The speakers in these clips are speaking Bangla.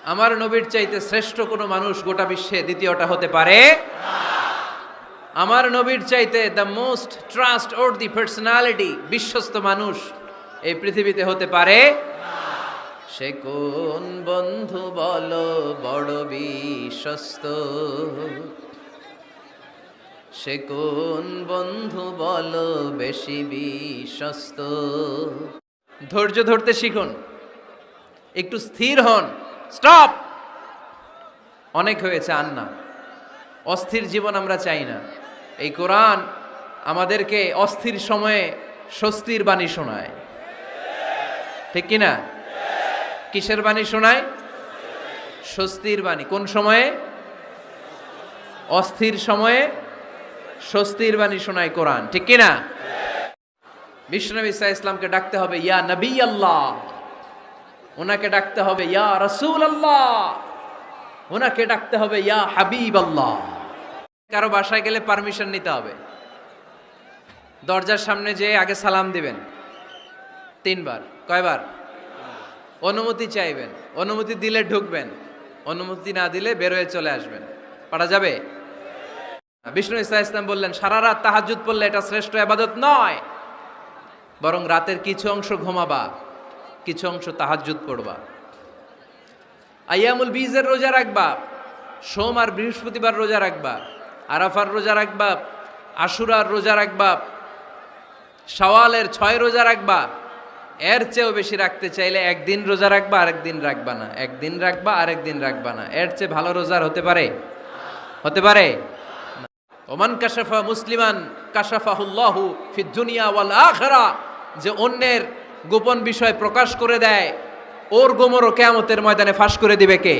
আমার নবীর চাইতে শ্রেষ্ঠ কোনো মানুষ গোটা বিশ্বে দ্বিতীয়টা হতে পারে আমার নবীর চাইতে the most trust or the personality বিশ্বস্ত মানুষ এই পৃথিবীতে হতে পারে সে কোন বন্ধু বলো বড় বিশ্বস্ত সে কোন বন্ধু বলো বেশি বিশ্বস্ত ধৈর্য ধরতে শিখুন একটু স্থির হন স্টপ অনেক হয়েছে আর না অস্থির জীবন আমরা চাই না এই কোরআন আমাদেরকে অস্থির সময়ে স্বস্তির বাণী শোনায় ঠিক কি না কিসের বাণী শোনায় স্বস্তির বাণী কোন সময়ে অস্থির সময়ে স্বস্তির বাণী শোনায় কোরআন ঠিক কি না বিশ্বনবী সাল্লাল্লাহু আলাইহি ইসলামকে ডাকতে হবে ইয়া নবী আল্লাহ ওনাকে ডাকতে হবে ইয়া রাসূল আল্লাহ ওনাকে ডাকতে হবে ইয়া হাবিব আল্লাহ কারো বাসায় গেলে পারমিশন নিতে হবে দরজার সামনে যেয়ে আগে সালাম দিবেন 3 বার কয়বার অনুমতি চাইবেন অনুমতি দিলে ঢুকবেন অনুমতি না দিলে বের হয়ে চলে আসবেন পারা যাবে বিষ্ণু ঈসা ইসলাম বললেন সারা রাত তাহাজ্জুদ পড়লে এটা শ্রেষ্ঠ ইবাদত নয় বরং রাতের কিছু অংশ ঘুমাবা কিছু অংশ তাহাজ্জুদ পড়বা আইয়ামুল বীজের রোজা রাখবা সোম আর বৃহস্পতিবার রোজা রাখবা আরাফার রোজা রাখবা আশুরার রোজা রাখবা শাওয়ালের 6 রোজা রাখবা এর চেয়েও বেশি রাখতে চাইলে একদিন রোজা রাখবা আরেকদিন রাখবা না একদিন রাখবা আরেকদিন রাখবা না এর চেয়ে ভালো রোজার হতে পারে ওমান কাশাফা মুসলিমান কাশাফাহুল্লাহু ফিদ দুনিয়া ওয়াল আখিরা যে অন্যের গোপন বিষয় প্রকাশ করে দেয় ওর গোমরও কিয়ামতের ময়দানে ফাঁস করে দিবে কে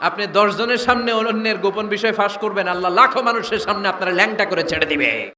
আপনি 10 জনের সামনে অন্যের গোপন বিষয় ফাঁস করবেন আল্লাহ লাখো মানুষের সামনে আপনারা ল্যাংটা করে ছেড়ে দিবে